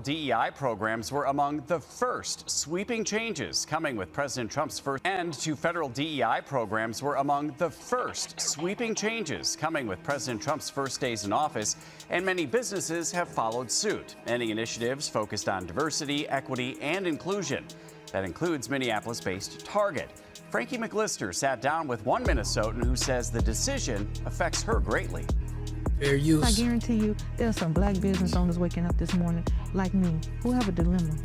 DEI programs were among the first sweeping changes coming with President Trump's first end to federal DEI programs were among the first sweeping changes coming with President Trump's first days in office, and many businesses have followed suit. Many initiatives focused on diversity, equity, and inclusion. That includes Minneapolis-based Target. Frankie McLister sat down with one Minnesotan who says the decision affects her greatly. Fair use. I guarantee you there's some black business owners waking up this morning like me who have a dilemma.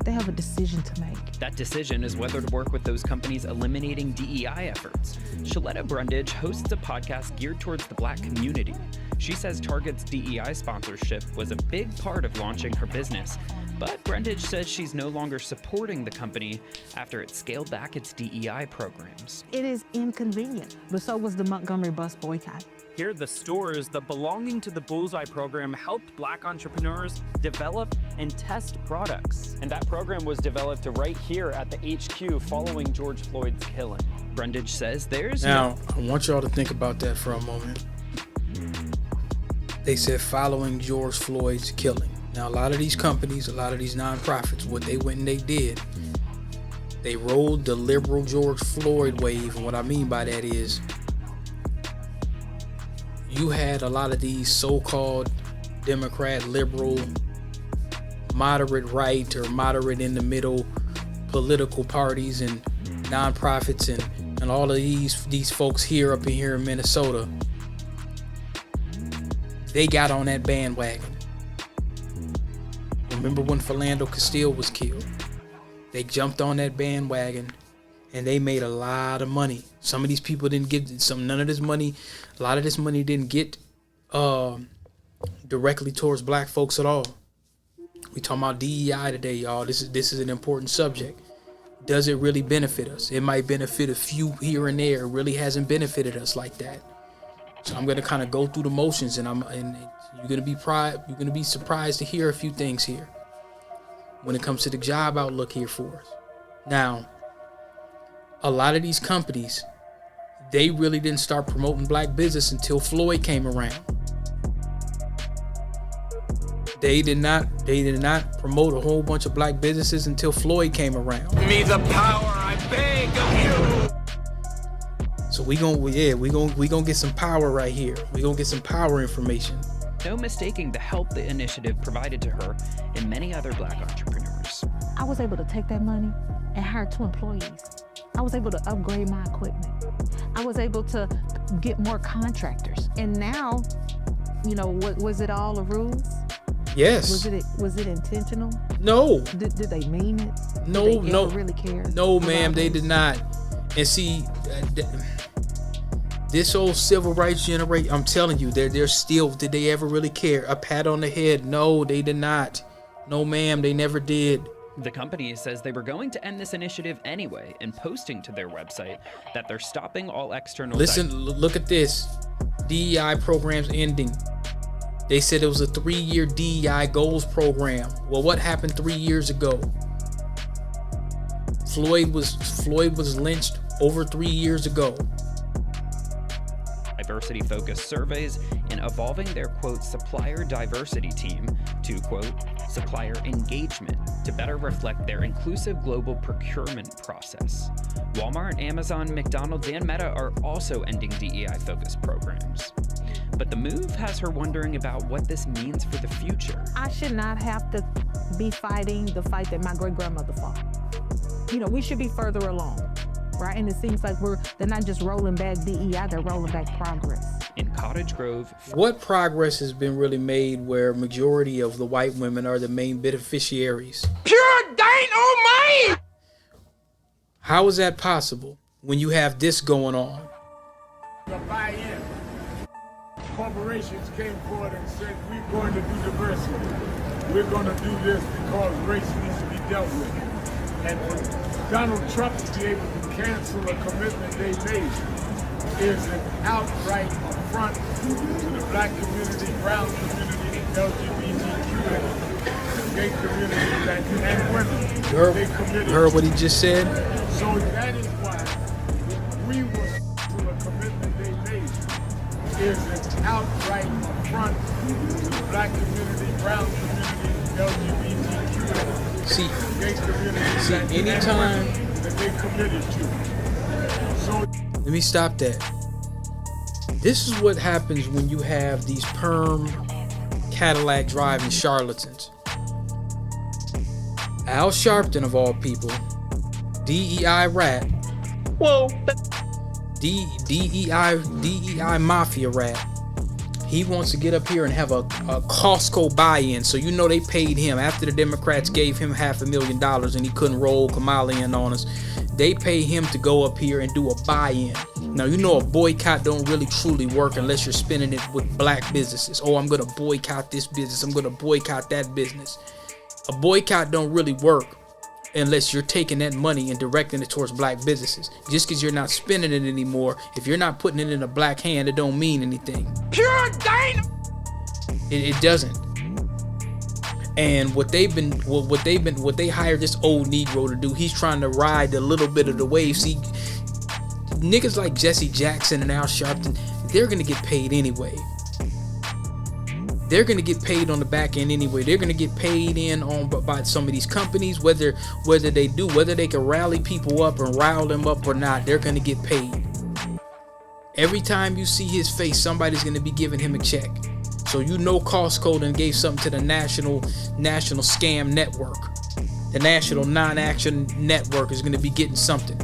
They have a decision to make. That decision is whether to work with those companies eliminating DEI efforts. Shaletta Brundage hosts a podcast geared towards the black community. She says Target's DEI sponsorship was a big part of launching her business, but Brundage says she's no longer supporting the company after it scaled back its DEI programs. It is inconvenient, but so was the Montgomery bus boycott. Here at the stores, the Belonging to the Bullseye program helped black entrepreneurs develop and test products. And that program was developed right here at the HQ following George Floyd's killing. Brundage says there's Now, I want y'all to think about that for a moment. They said following George Floyd's killing. Now, a lot of these companies, a lot of these nonprofits, what they went and they did, they rolled the liberal George Floyd wave. And what I mean by that is, you had a lot of these so-called Democrat, liberal, moderate right or moderate in the middle political parties and nonprofits and all of these folks here up in here in Minnesota. They got on that bandwagon. Remember when Philando Castile was killed? They jumped on that bandwagon and they made a lot of money. Some of these people didn't get none of this money. A lot of this money didn't get directly towards black folks at all. We talking about DEI today, y'all. This is an important subject. Does it really benefit us? It might benefit a few here and there. It really hasn't benefited us like that. So I'm gonna kind of go through the motions, and you're gonna be surprised to hear a few things here when it comes to the job outlook here for us. Now, a lot of these companies, they really didn't start promoting black business until Floyd came around. They did not promote a whole bunch of black businesses until Floyd came around. Me the power, I beg of you. So we gonna get some power right here. We gonna get some power information. no mistaking the help the initiative provided to her and many other black entrepreneurs. I was able to take that money and hire 2 employees. I was able to upgrade my equipment. I was able to get more contractors. And now, you know, was it all a ruse? Yes. Was it intentional? No. Did they mean it? No, did they ever really care? No, ma'am, they did not. And see, this whole civil rights generation, I'm telling you, they're still, did they ever really care? A pat on the head? No, they did not. No, ma'am, they never did. The company says they were going to end this initiative anyway and posting to their website that they're stopping all external... Look at this. DEI programs ending. They said it was a 3-year DEI goals program. Well, what happened 3 years ago? Floyd was lynched over 3 years ago. Diversity-focused surveys and evolving their, quote, supplier diversity team to, quote, supplier engagement to better reflect their inclusive global procurement process. Walmart, Amazon, McDonald's, and Meta are also ending DEI-focused programs. But the move has her wondering about what this means for the future. I should not have to be fighting the fight that my great-grandmother fought. You know, we should be further along, right? And it seems like they're not just rolling back DEI, they're rolling back progress. In Cottage Grove, what progress has been really made where majority of the white women are the main beneficiaries? Pure dynamite! How is that possible when you have this going on? The buy-in. Corporations came forward and said, we're going to do diversity. We're going to do this because race needs to be dealt with. And for Donald Trump to be able to cancel a commitment they made is an outright affront to the black community, brown community, LGBTQ, and gay community, and women. You heard what he just said? So that is why we will to a commitment they made is an outright affront to the black community, brown community, LGBT communities See, anytime that they committed to. So let me stop that. This is what happens when you have these perm Cadillac driving charlatans. Al Sharpton, of all people, DEI rat. Whoa. DEI mafia rat. He wants to get up here and have a Costco buy-in. So you know they paid him after the Democrats gave him $500,000 and he couldn't roll Kamala in on us. They pay him to go up here and do a buy-in. Now you know a boycott don't really truly work unless you're spending it with black businesses. Oh, I'm gonna boycott this business. I'm gonna boycott that business. A boycott don't really work unless you're taking that money and directing it towards black businesses. Just because you're not spending it anymore, if you're not putting it in a black hand, it don't mean anything. Pure dynamite. It doesn't. And what they hired this old Negro to do, he's trying to ride a little bit of the wave. See, niggas like Jesse Jackson and Al Sharpton, they're gonna get paid anyway. They're gonna get paid on the back end anyway. They're gonna get paid by some of these companies, whether they can rally people up and rile them up or not. They're gonna get paid. Every time you see his face, somebody's gonna be giving him a check. So you know Costco then gave something to the national scam network. The national non-action network is gonna be getting something.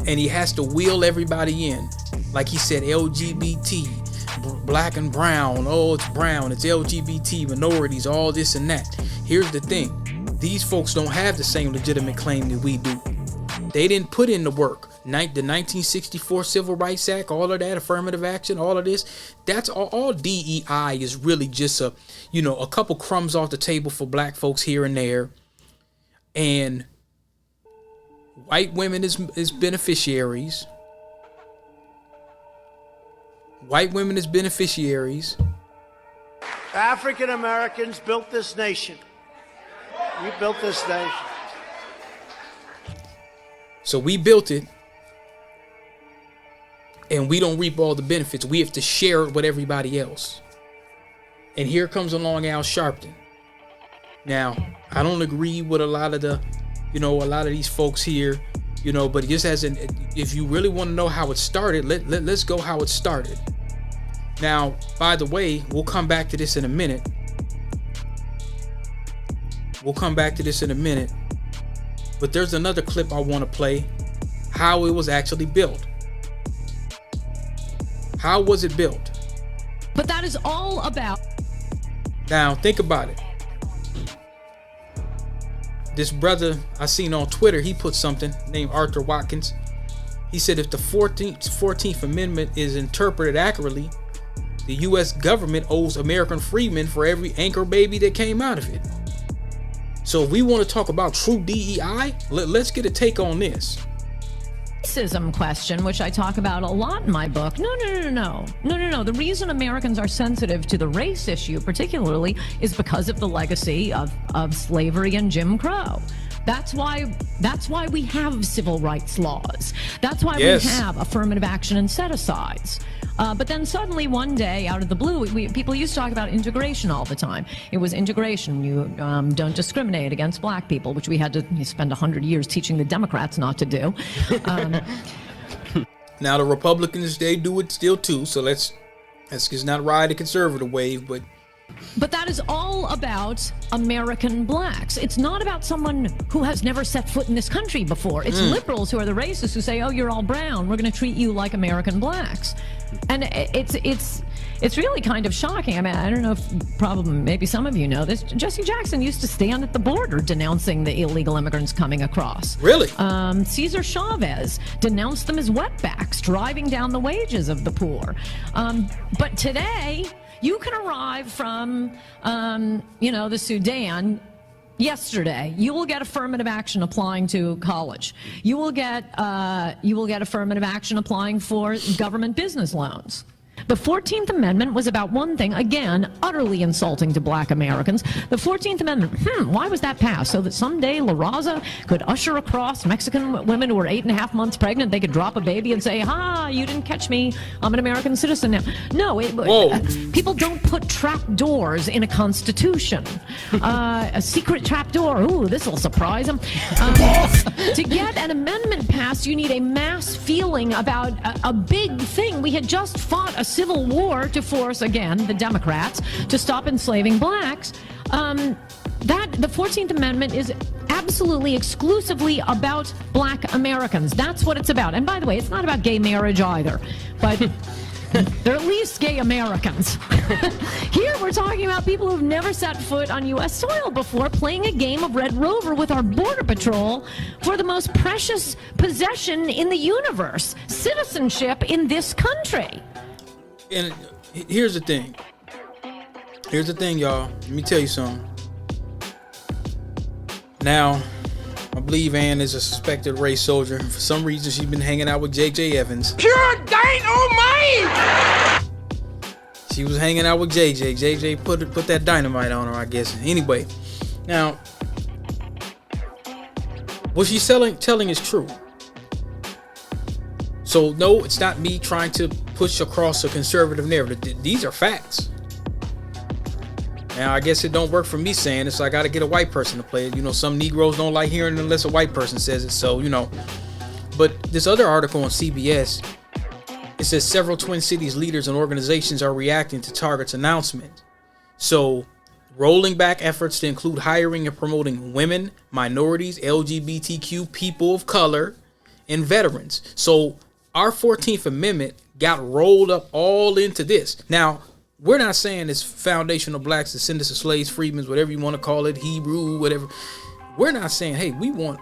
And he has to wheel everybody in. Like he said, LGBT, black and brown. Oh, it's brown, it's LGBT, minorities, all this and that. Here's the thing. These folks don't have the same legitimate claim that we do. They didn't put in the work. The 1964 Civil Rights Act, all of that, affirmative action, all of this, that's all DEI is really just a couple crumbs off the table for black folks here and there. And white women is beneficiaries. White women as beneficiaries. African Americans built this nation. We built this nation. So we built it, and we don't reap all the benefits. We have to share it with everybody else. And here comes along Al Sharpton. Now, I don't agree with a lot of these folks here, but just if you really want to know how it started, let's go how it started. Now, by the way, we'll come back to this in a minute. But there's another clip I want to play, how it was actually built. How was it built? But that is all about. Now, think about it. This brother I seen on Twitter, he put something named Arthur Watkins. He said if the 14th Amendment is interpreted accurately, the U.S. government owes American freedmen for every anchor baby that came out of it. So if we want to talk about true DEI, let's get a take on this. Racism question, which I talk about a lot in my book. No. The reason Americans are sensitive to the race issue particularly is because of the legacy of slavery and Jim Crow. That's why we have civil rights laws. That's why we have affirmative action and set-asides. But then suddenly one day, out of the blue, people used to talk about integration all the time. It was integration. You don't discriminate against black people, which we had to spend 100 years teaching the Democrats not to do. Now the Republicans, they do it still too. So let's just not ride the conservative wave, but that is all about American blacks. It's not about someone who has never set foot in this country before. It's liberals who are the racists who say, oh, you're all brown, we're going to treat you like American blacks. And it's really kind of shocking. I mean, I don't know if maybe some of you know this. Jesse Jackson used to stand at the border denouncing the illegal immigrants coming across. Really? Cesar Chavez denounced them as wetbacks, driving down the wages of the poor. But today, you can arrive from, the Sudan yesterday. You will get affirmative action applying to college. You will get affirmative action applying for government business loans. The 14th Amendment was about one thing, again, utterly insulting to black Americans. The 14th Amendment, why was that passed? So that someday La Raza could usher across Mexican women who were 8.5 months pregnant. They could drop a baby and say, ha, you didn't catch me. I'm an American citizen now. No, people don't put trap doors in a constitution. A secret trap door, ooh, this will surprise them. To get an amendment passed, you need a mass feeling about a big thing. We had just fought a civil war to force, again, the Democrats to stop enslaving blacks. The 14th Amendment is absolutely exclusively about black Americans. That's what it's about. And by the way, it's not about gay marriage either, but they're at least gay Americans. Here we're talking about people who've never set foot on U.S. soil before, playing a game of Red Rover with our Border Patrol for the most precious possession in the universe, citizenship in this country. And here's the thing. Here's the thing, y'all. Let me tell you something. Now, I believe Ann is a suspected race soldier. For some reason, she's been hanging out with J.J. Evans. Pure dynamite! She was hanging out with JJ. JJ put that dynamite on her, I guess. Anyway, now, what she's telling is true. So, no, it's not me trying to push across a conservative narrative. These are facts. Now, I guess it don't work for me saying it, so I got to get a white person to play it. You know, some Negroes don't like hearing it unless a white person says it. So, you know. But this other article on CBS, it says several Twin Cities leaders and organizations are reacting to Target's announcement. So, rolling back efforts to include hiring and promoting women, minorities, LGBTQ, people of color, and veterans. So, our 14th Amendment got rolled up all into this. Now, we're not saying it's foundational blacks, descendants of slaves, freedmen, whatever you want to call it, Hebrew, whatever. We're not saying, hey, we want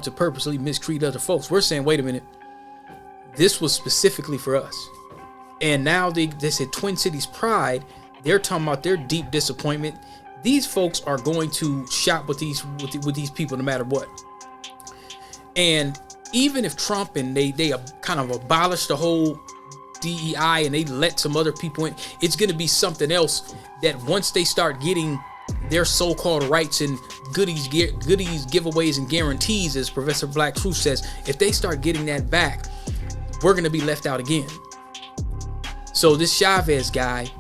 to purposely mistreat other folks. We're saying, wait a minute, this was specifically for us. And now they said Twin Cities Pride, they're talking about their deep disappointment. These folks are going to shop with these people no matter what. And even if Trump and they kind of abolish the whole DEI and they let some other people in, it's going to be something else that once they start getting their so-called rights and goodies, giveaways, and guarantees, as Professor Black Truth says, if they start getting that back, we're going to be left out again. So this Chavez guy,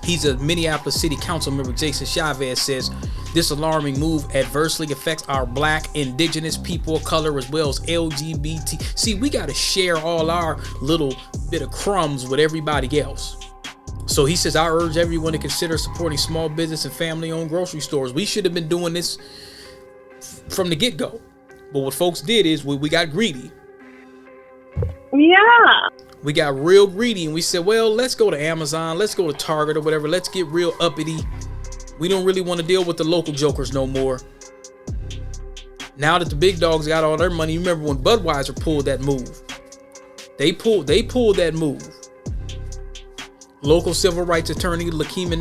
he's a Minneapolis City Council member, Jason Chavez, says this alarming move adversely affects our black, indigenous, people of color, as well as LGBT. See, we got to share all our little bit of crumbs with everybody else. So he says, I urge everyone to consider supporting small business and family-owned grocery stores. We should have been doing this from the get-go. But what folks did is we got greedy. Yeah. We got real greedy and we said, well, let's go to Amazon, let's go to Target or whatever. Let's get real uppity. We don't really want to deal with the local jokers no more. Now that the big dogs got all their money, you remember when Budweiser pulled that move. They pulled that move. Local civil rights attorney Lakima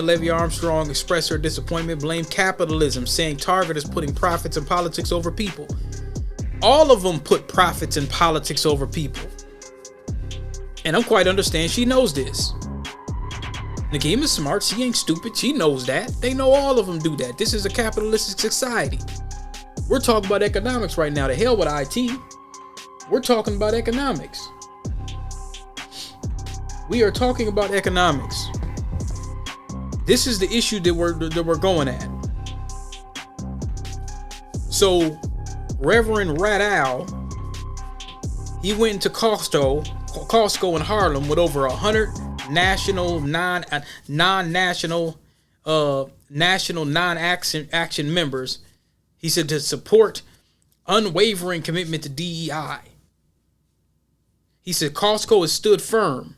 Levy Armstrong expressed her disappointment, blamed capitalism, saying Target is putting profits and politics over people. All of them put profits and politics over people. And I'm quite understand she knows this. Nakima's smart. She ain't stupid. She knows that. They know all of them do that. This is a capitalistic society. We're talking about economics right now. The hell with IT. We're talking about economics. We are talking about economics. This is the issue that we're going at. So, Reverend Radal, he went into Costco in Harlem with over 100 national, non-national, national non-action members. He said to support unwavering commitment to DEI. He said Costco has stood firm.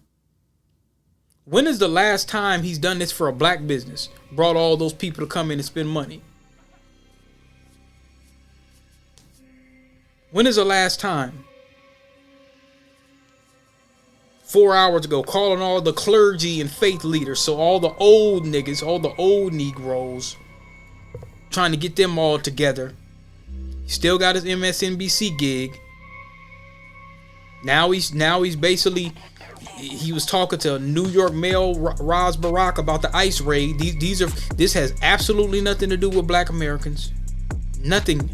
When is the last time he's done this for a black business? Brought all those people to come in and spend money. When is the last time? 4 hours ago, calling all the clergy and faith leaders, so all the old niggas, all the old Negroes, trying to get them all together. He still got his MSNBC gig. Now he's basically, he was talking to New York Mayor Raz Barack about the ICE raid. This has absolutely nothing to do with black Americans. Nothing.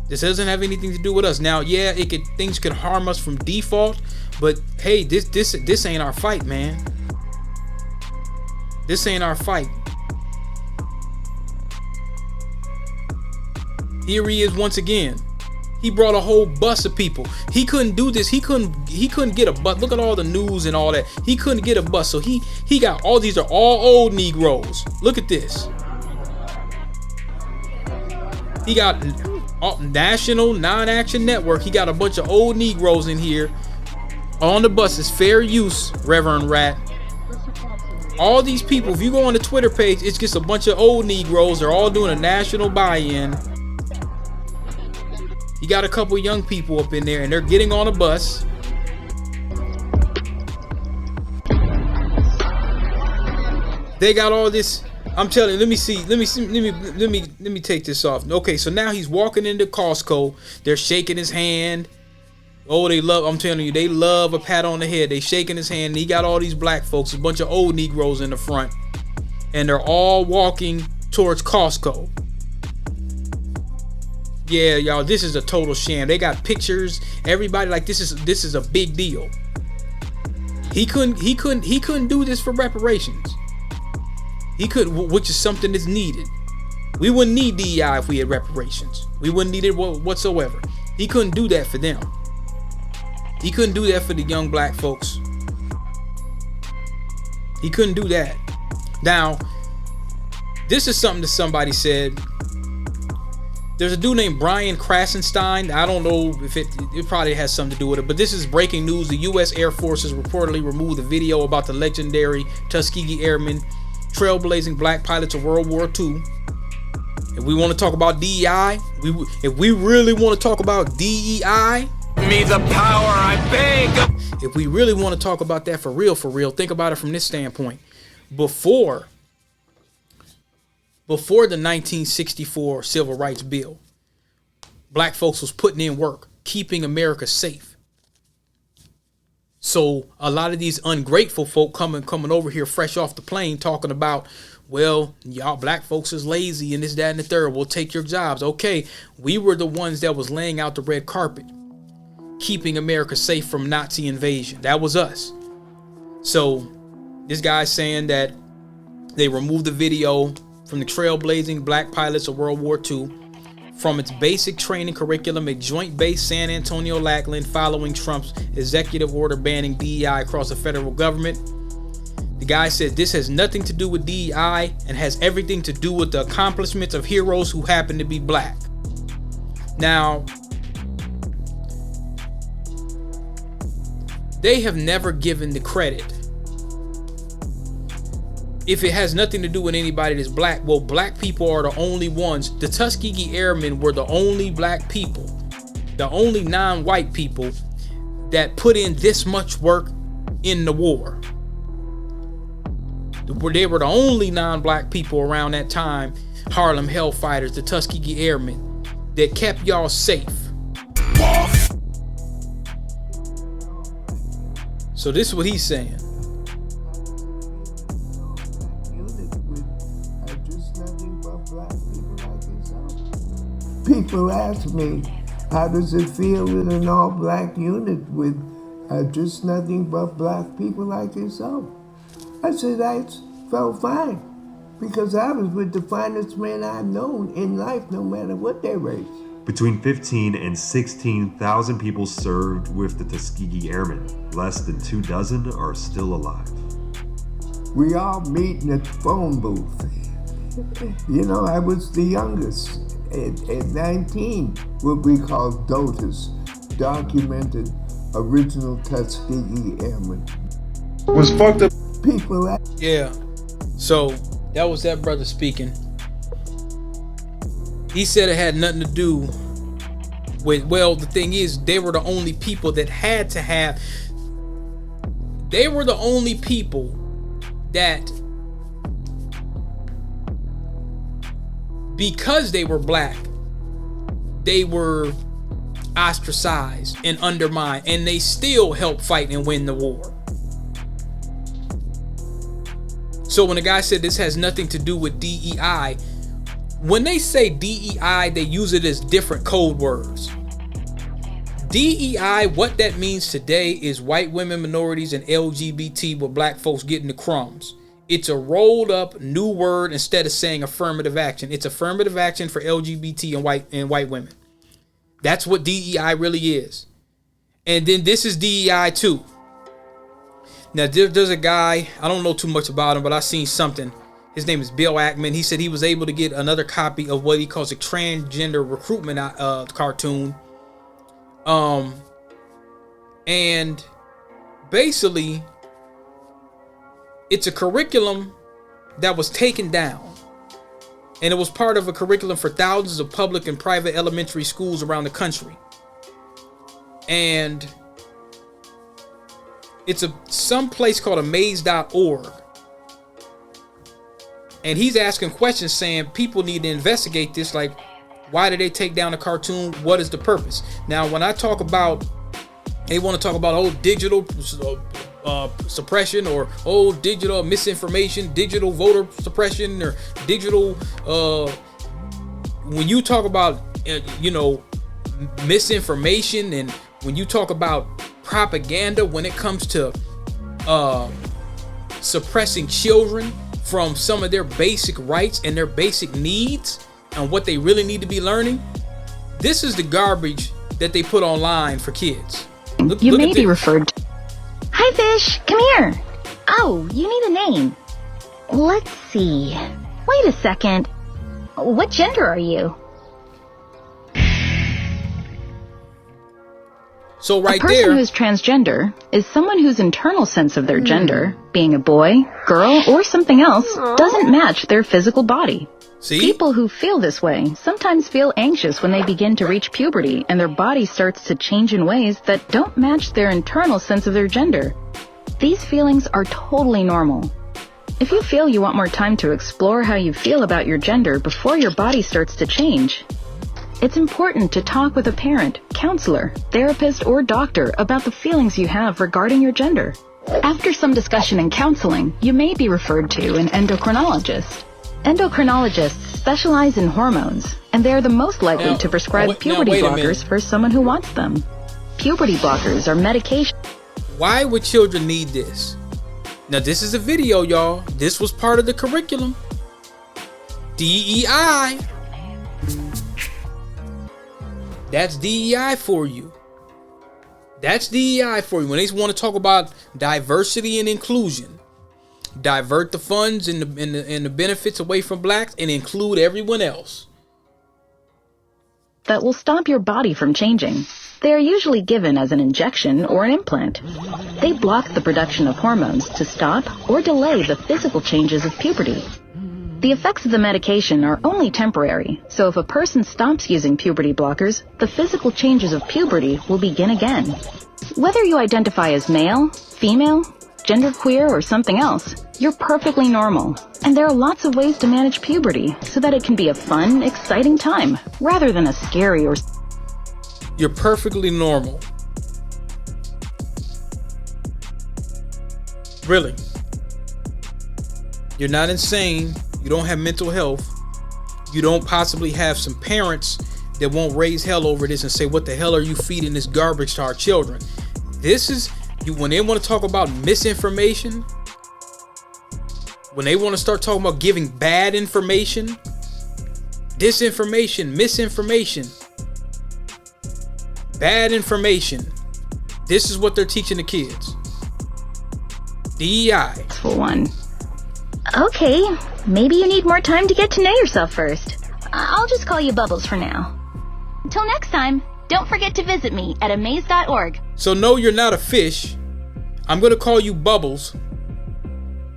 This doesn't have anything to do with us. Now, yeah, things could harm us from default, but hey, this ain't our fight, man. This ain't our fight. Here he is once again. He brought a whole bus of people. He couldn't do this. He couldn't get a bus. Look at all the news and all that. He couldn't get a bus. So he got all these are all old Negroes. Look at this. He got National Non-Action Network. He got a bunch of old Negroes in here on the buses. Fair use, Reverend Rat. All these people, if you go on the Twitter page, it's just a bunch of old Negroes. They're all doing a national buy-in. You got a couple young people up in there, and they're getting on a bus. They got all this. I'm telling you, let me take this off. Okay, so now he's walking into Costco. They're shaking his hand. Oh, I'm telling you, they love a pat on the head. They shaking his hand. And he got all these black folks, a bunch of old Negroes in the front, and they're all walking towards Costco. Yeah, y'all, this is a total sham. They got pictures. Everybody like this is a big deal. He couldn't do this for reparations. He could, which is something that's needed. We wouldn't need DEI if we had reparations. We wouldn't need it whatsoever. He couldn't do that for them. He couldn't do that for the young black folks. He couldn't do that. Now, this is something that somebody said. There's a dude named Brian Krasenstein. I don't know if it probably has something to do with it, but this is breaking news. The U.S. Air Force has reportedly removed the video about the legendary Tuskegee Airmen, trailblazing black pilots of World War II. If we want to talk about DEI, if we really want to talk about DEI, me the power, I beg. If we really want to talk about that for real, think about it from this standpoint. Before the 1964 Civil Rights Bill, black folks was putting in work, keeping America safe. So a lot of these ungrateful folk coming over here fresh off the plane talking about, well, y'all black folks is lazy and this, that, and the third. We'll take your jobs. Okay, we were the ones that was laying out the red carpet, keeping America safe from Nazi invasion. That was us. So this guy's saying that they removed the video from the trailblazing black pilots of World War II from its basic training curriculum at Joint Base San Antonio Lackland following Trump's executive order banning DEI across the federal government. The guy said this has nothing to do with DEI and has everything to do with the accomplishments of heroes who happen to be black. Now, they have never given the credit. If it has nothing to do with anybody that's black, well, black people are the only ones. The Tuskegee Airmen were the only black people, the only non-white people that put in this much work in the war. They were the only non-black people around that time, Harlem Hellfighters, the Tuskegee Airmen, that kept y'all safe. So this is what he's saying. People ask me, how does it feel in an all-black unit with just nothing but black people like yourself? I said, I felt fine, because I was with the finest men I've known in life, no matter what their race. Between 15 and 16,000 people served with the Tuskegee Airmen. Less than 24 are still alive. We all meet in a phone booth. You know, I was the youngest. At 19, what we call DOTAs, documented original Tuskegee Airmen. Was fucked up. People. Yeah. So that was that brother speaking. He said it had nothing to do with, well, the thing is, they were the only people that had to have, they were the only people that, because they were black, they were ostracized and undermined, and they still help fight and win the war. So when the guy said this has nothing to do with DEI, when they say DEI, they use it as different code words. DEI, what that means today is white women, minorities, and LGBT with black folks getting the crumbs. It's a rolled up new word instead of saying affirmative action. It's affirmative action for LGBT and white women. That's what DEI really is. And then this is DEI too. Now there's a guy, I don't know too much about him, but I seen something. His name is Bill Ackman. He said he was able to get another copy of what he calls a transgender recruitment cartoon. And basically it's a curriculum that was taken down, and it was part of a curriculum for thousands of public and private elementary schools around the country. And it's some place called amaze.org. And he's asking questions saying people need to investigate this, like, why did they take down the cartoon? What is the purpose? Now, when I talk about, they want to talk about digital suppression, or digital misinformation, digital voter suppression, or digital, when you talk about, misinformation, and when you talk about propaganda, when it comes to suppressing children from some of their basic rights and their basic needs and what they really need to be learning, this is the garbage that they put online for kids. Look may be referred to. Hi, Fish. Come here. Oh, you need a name. Let's see. Wait a second. What gender are you? So right there, a person who's transgender is someone whose internal sense of their gender, being a boy, girl, or something else, doesn't match their physical body. See? People who feel this way sometimes feel anxious when they begin to reach puberty and their body starts to change in ways that don't match their internal sense of their gender. These feelings are totally normal. If you feel you want more time to explore how you feel about your gender before your body starts to change, it's important to talk with a parent, counselor, therapist, or doctor about the feelings you have regarding your gender. After some discussion and counseling, you may be referred to an endocrinologist. Endocrinologists specialize in hormones, and they are the most likely to prescribe puberty blockers for someone who wants them. Puberty blockers are medication. Why would children need this? Now, this is a video, y'all. This was part of the curriculum. DEI. That's DEI for you. That's DEI for you. When they want to talk about diversity and inclusion, divert the funds and the benefits away from blacks and include everyone else. That will stop your body from changing. They are usually given as an injection or an implant. They block the production of hormones to stop or delay the physical changes of puberty. The effects of the medication are only temporary, so if a person stops using puberty blockers, the physical changes of puberty will begin again. Whether you identify as male, female, genderqueer, or something else, you're perfectly normal. And there are lots of ways to manage puberty so that it can be a fun, exciting time, rather than a scary or... You're perfectly normal. Really. You're not insane. You don't have mental health. You don't possibly have some parents that won't raise hell over this and say, what the hell are you feeding this garbage to our children? This is, when they want to talk about misinformation, when they want to start talking about giving bad information, disinformation, misinformation, bad information, this is what they're teaching the kids. DEI. For one. Okay, maybe you need more time to get to know yourself first. I'll just call you Bubbles for now. Until next time, don't forget to visit me at amaze.org. So no, you're not a fish. I'm going to call you Bubbles.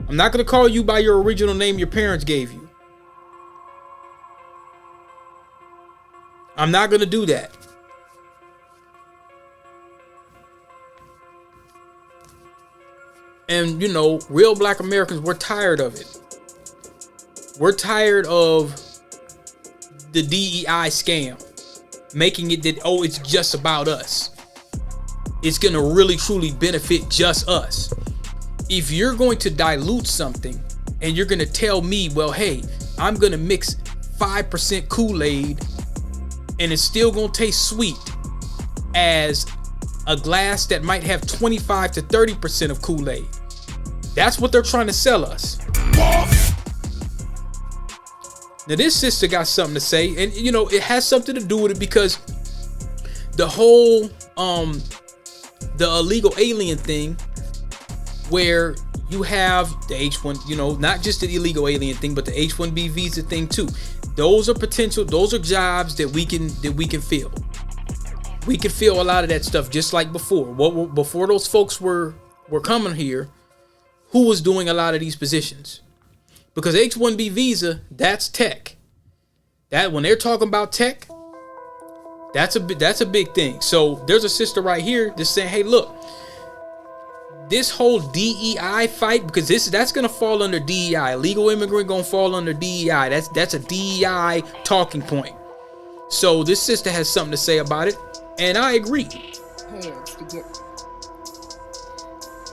I'm not going to call you by your original name your parents gave you. I'm not going to do that. And, you know, real black Americans, we're tired of it. We're tired of the DEI scam. making it that, oh, it's just about us. It's going to really truly benefit just us. If you're going to dilute something and you're going to tell me, well, hey, I'm going to mix 5% Kool-Aid and it's still going to taste sweet as a glass that might have 25 to 30% of Kool-Aid. That's what they're trying to sell us. Now this sister got something to say, and you know, it has something to do with it because the whole the illegal alien thing, where you have the H1, you know, not just the illegal alien thing, but the H1B visa thing too. Those are those are jobs that we can fill. We can fill a lot of that stuff just like before. Before those folks were coming here, who was doing a lot of these positions? Because H1B visa, that's tech. That when they're talking about tech, that's a big thing. So there's a sister right here just saying, hey, look, this whole DEI fight, because that's gonna fall under DEI. Illegal immigrant gonna fall under DEI. That's a DEI talking point. So this sister has something to say about it, and I agree. Heads to get.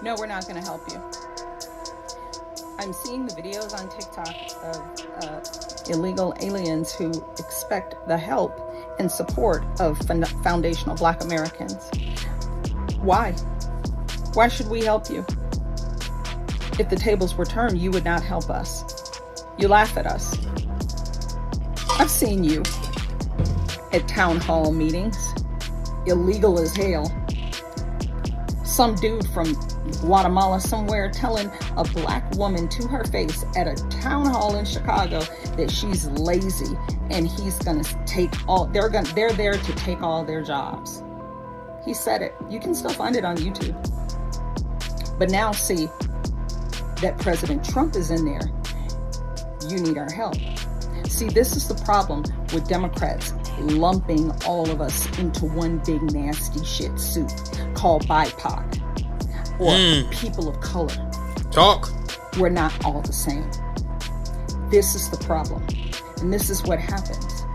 No, we're not gonna help you. I'm seeing the videos on TikTok of illegal aliens who expect the help and support of foundational Black Americans. Why? Why should we help you? If the tables were turned, you would not help us. You laugh at us. I've seen you at town hall meetings, illegal as hell. Some dude from Guatemala somewhere telling a Black woman to her face at a town hall in Chicago that she's lazy and he's gonna take all, they're there to take all their jobs. He said it. You can still find it on YouTube. But now see that President Trump is in there. You need our help. See, this is the problem with Democrats lumping all of us into one big nasty shit soup called BIPOC or people of color. Talk. We're not all the same. This is the problem. And this is what happens.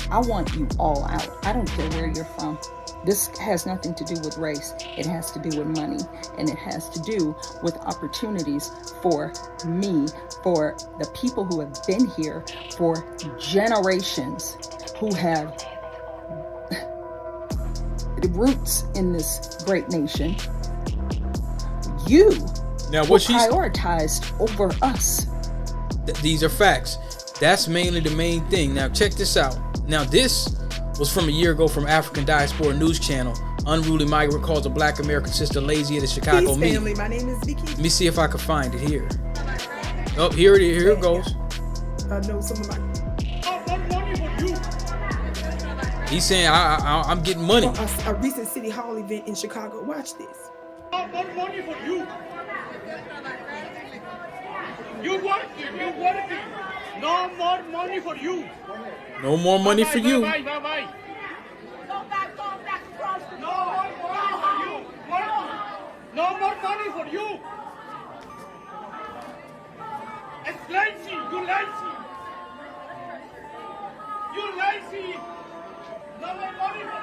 I want you all out. I don't care where you're from. This has nothing to do with race. It has to do with money. And it has to do with opportunities for me, for the people who have been here for generations, who have roots in this great nation. You now, were prioritized over us. These are facts. That's mainly the main thing. Now, check this out. Now, this was from a year ago from African Diaspora News Channel. Unruly migrant calls a Black American sister lazy at a Chicago meeting. Family. My name is Vicky. Let me see if I can find it here. Oh, here it is. Here it goes. I know some of my. He's saying I'm getting money. A recent City Hall event in Chicago. Watch this. No more money for you. You working. No more money for you. No more money for you. Bye. No more money for you. It's lazy. You lazy. No more money for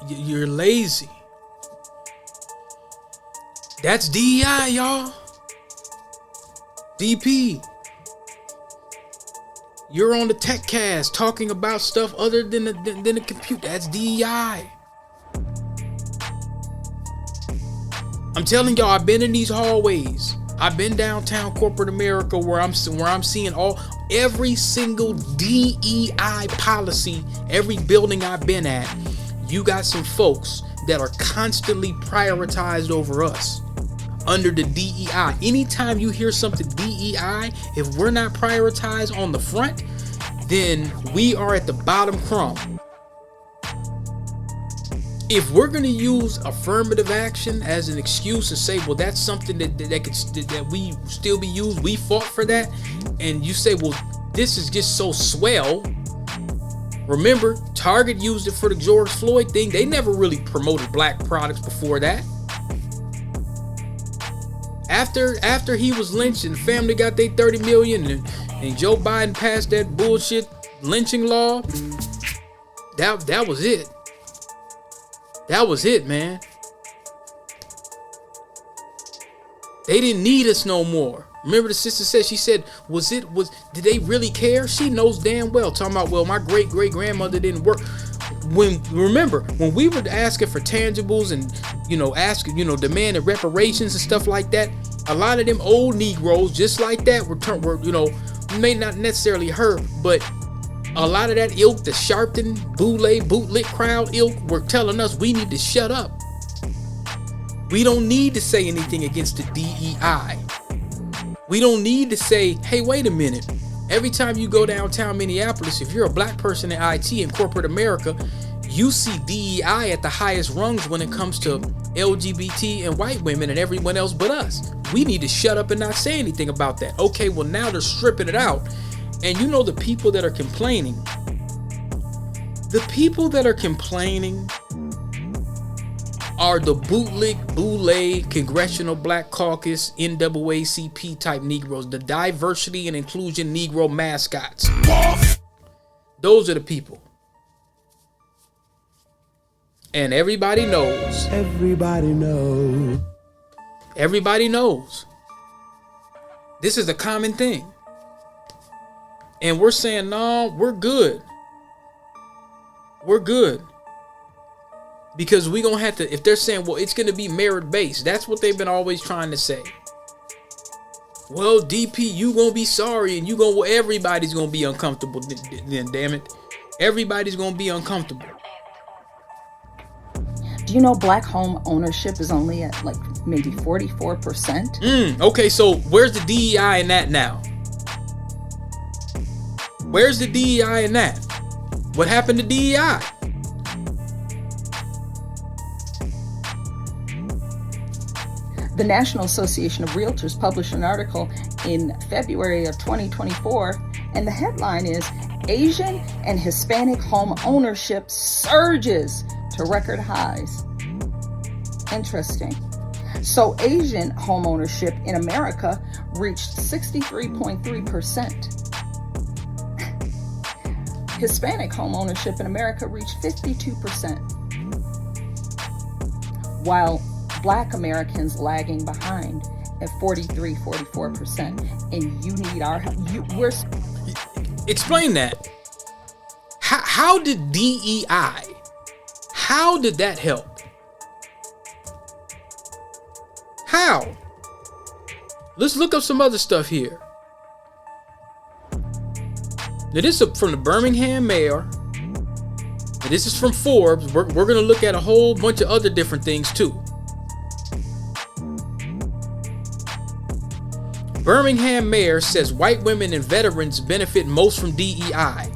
you. You're lazy. That's DEI, y'all. DP. You're on the tech cast talking about stuff other than the computer. That's DEI. I'm telling y'all, I've been in these hallways. I've been downtown corporate America where I'm seeing every single DEI policy, every building I've been at. You got some folks that are constantly prioritized over us under the DEI. Anytime you hear something DEI, if we're not prioritized on the front, then we are at the bottom crumb. If we're going to use affirmative action as an excuse and say, well, that's something that we still be used, we fought for that, and you say, well, this is just so swell. Remember, Target used it for the George Floyd thing. They never really promoted Black products before that. After he was lynched and the family got their $30 million and Joe Biden passed that bullshit lynching law, That was it. That was it, man. They didn't need us no more. Remember the sister said, she said, did they really care? She knows damn well. Talking about, well, my great-great-grandmother didn't work. Remember, when we were asking for tangibles and, asking, demanding reparations and stuff like that, a lot of them old Negroes, just like that, were may not necessarily hurt, but a lot of that ilk, the Sharpton, bootlick crowd ilk, were telling us we need to shut up. We don't need to say anything against the DEI. We don't need to say, hey, wait a minute. Every time you go downtown Minneapolis, if you're a black person in IT in corporate America, you see DEI at the highest rungs when it comes to LGBT and white women and everyone else but us. We need to shut up and not say anything about that. Okay, well, now they're stripping it out. And the people that are complaining, are the bootleg Congressional Black Caucus, NAACP type Negroes, the diversity and inclusion Negro mascots. Those are the people. And everybody knows. Everybody knows. Everybody knows. This is a common thing. And we're saying, no, we're good. We're good. Because we're going to have to, if they're saying, well, it's going to be merit-based. That's what they've been always trying to say. Well, DP, you going to be sorry and everybody's going to be uncomfortable. Then, damn it. Everybody's going to be uncomfortable. Do you know black home ownership is only at like maybe 44%? Okay, so where's the DEI in that now? Where's the DEI in that? What happened to DEI? The National Association of Realtors published an article in February of 2024, and the headline is Asian and Hispanic home ownership surges to record highs. Interesting. So Asian home ownership in America reached 63.3%. Hispanic home ownership in America reached 52%. While Black Americans lagging behind at 44%. And you need our help. Explain that. How did DEI, how did that help? How? Let's look up some other stuff here. Now this is from the Birmingham Mayor. And this is from Forbes. We're going to look at a whole bunch of other different things too. Birmingham Mayor says white women and veterans benefit most from DEI.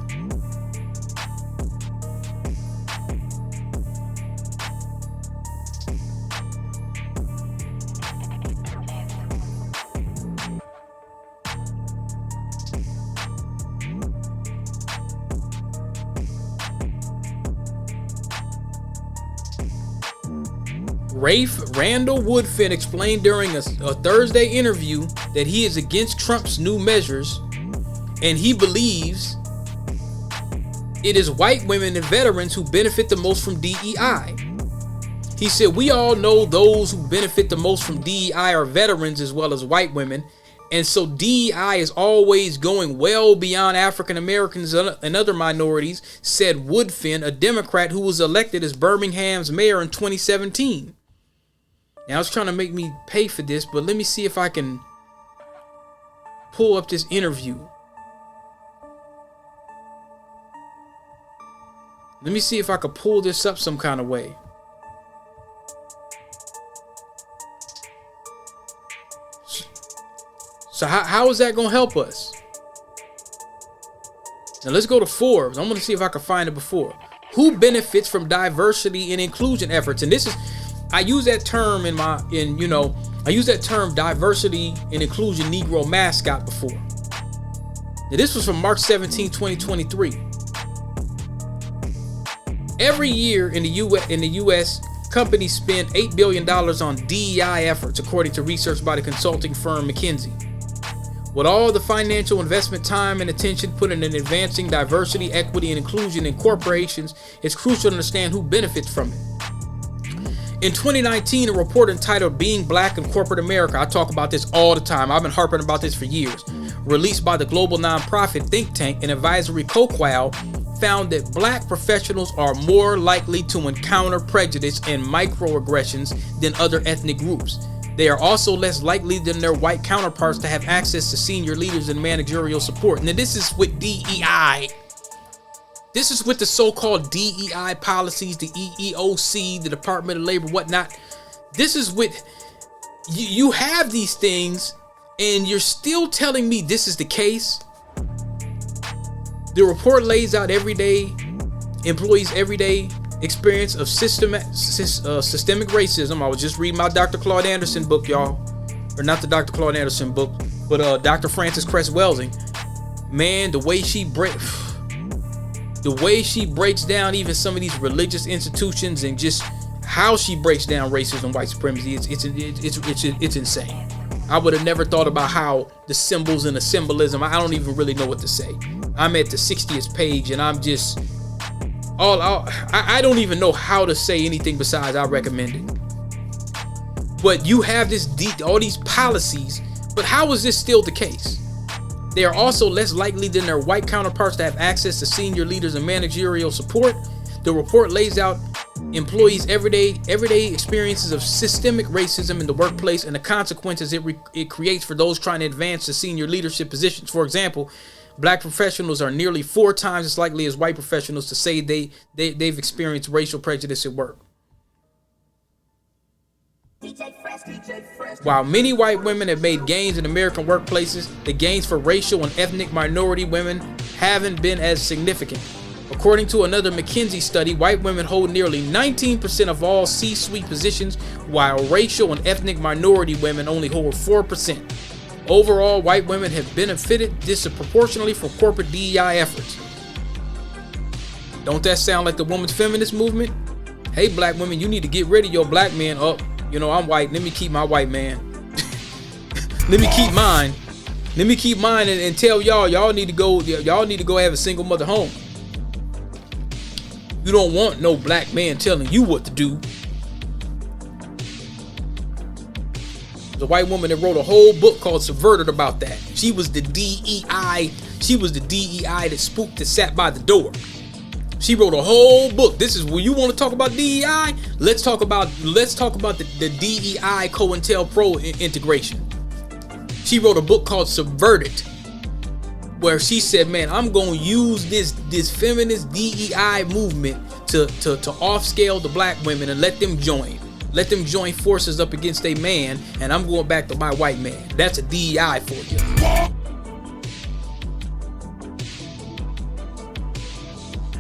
Rafe Randall Woodfin explained during a Thursday interview that he is against Trump's new measures and he believes it is white women and veterans who benefit the most from DEI. He said, we all know those who benefit the most from DEI are veterans as well as white women. And so DEI is always going well beyond African Americans and other minorities, said Woodfin, a Democrat who was elected as Birmingham's mayor in 2017. Now, it's trying to make me pay for this, but let me see if I can pull up this interview. Let me see if I could pull this up some kind of way. So how is that going to help us? Now let's go to Forbes. I'm going to see if I can find it before. Who benefits from diversity and inclusion efforts? And this is, I use that term I use that term diversity and inclusion Negro mascot before. Now this was from March 17, 2023. Every year in the US, companies spend $8 billion on DEI efforts, according to research by the consulting firm McKinsey. With all the financial investment, time, and attention put in advancing diversity, equity, and inclusion in corporations, it's crucial to understand who benefits from it. In 2019, a report entitled Being Black in Corporate America, I talk about this all the time, I've been harping about this for years, released by the global nonprofit think tank and advisory CoQual, found that black professionals are more likely to encounter prejudice and microaggressions than other ethnic groups. They are also less likely than their white counterparts to have access to senior leaders and managerial support. Now, this is with DEI. This is with the so-called DEI policies, the EEOC, the Department of Labor, whatnot. This is with, you have these things and you're still telling me this is the case. The report lays out employees' everyday experience of systemic racism. I was just reading my Dr. Claude Anderson book, y'all. Or not the Dr. Claude Anderson book, but Dr. Frances Cress Welsing. Man, the way she breaks down even some of these religious institutions and just how she breaks down racism and white supremacy, it's insane. I would have never thought about how the symbols and the symbolism, I don't even really know what to say. I'm at the 60th page and I'm just I don't even know how to say anything besides I recommend it. But you have all these policies, but how is this still the case? They are also less likely than their white counterparts to have access to senior leaders and managerial support. The report lays out employees' everyday experiences of systemic racism in the workplace and the consequences it creates for those trying to advance to senior leadership positions. For example, black professionals are nearly 4 times as likely as white professionals to say they've experienced racial prejudice at work. While many white women have made gains in American workplaces, the gains for racial and ethnic minority women haven't been as significant. According to another McKinsey study, white women hold nearly 19% of all C-suite positions, while racial and ethnic minority women only hold 4%. Overall, white women have benefited disproportionately from corporate DEI efforts. Don't that sound like the women's feminist movement? Hey, black women, you need to get rid of your black men. Oh, you know, I'm white. Let me keep my white man. Let me keep mine. Let me keep mine and tell y'all need to go have a single mother home. You don't want no black man telling you what to do. The white woman that wrote a whole book called Subverted about that. She was the DEI. She was the DEI that spooked that sat by the door. She wrote a whole book. This is when you want to talk about DEI. Let's talk about the DEI COINTELPRO integration. She wrote a book called Subverted, where she said, man, I'm going to use this feminist DEI movement to off-scale the black women and let them join. Let them join forces up against a man, and I'm going back to my white man. That's a DEI for you.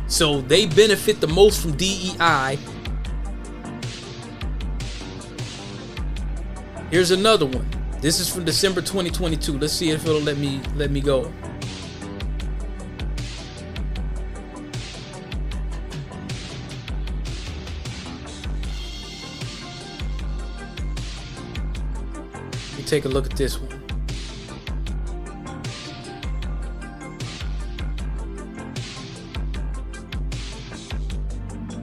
So they benefit the most from DEI. Here's another one. This is from December 2022. Let's see if it'll let me go. Take a look at this one.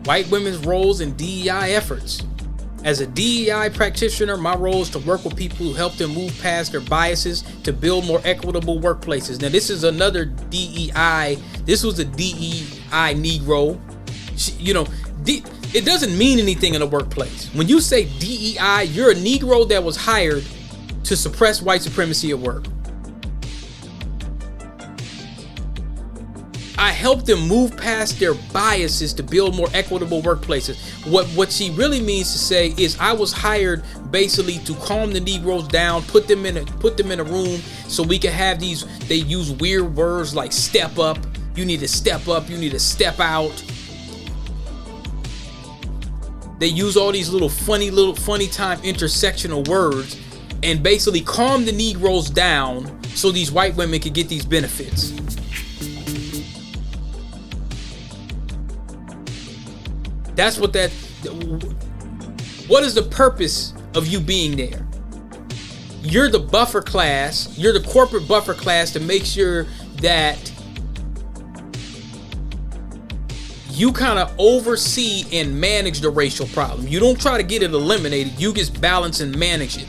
White women's roles in DEI efforts. As a DEI practitioner, my role is to work with people who help them move past their biases to build more equitable workplaces. Now, this is another DEI. This was a DEI Negro. It doesn't mean anything in a workplace. When you say DEI, you're a Negro that was hired to suppress white supremacy at work. I help them move past their biases to build more equitable workplaces. What she really means to say is I was hired basically to calm the Negroes down, put them in a room so we can have these. They use weird words like step up. You need to step up. You need to step out. They use all these little funny time intersectional words and basically calm the Negroes down so these white women could get these benefits. That's what what is the purpose of you being there? you're the buffer class, you're the corporate buffer class to make sure that you kind of oversee and manage the racial problem. You don't try to get it eliminated, you just balance and manage it.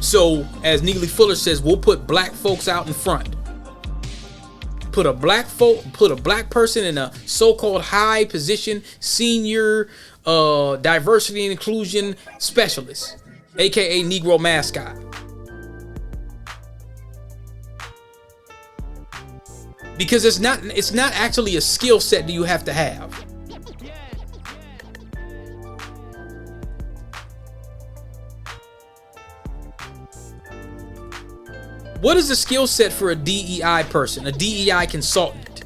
So, as Neely Fuller says, we'll put black folks out in front. Put a black person in a so-called high position, senior diversity and inclusion specialist, aka Negro mascot. Because it's not actually a skill set that you have to have. What is the skill set for a DEI person, a DEI consultant?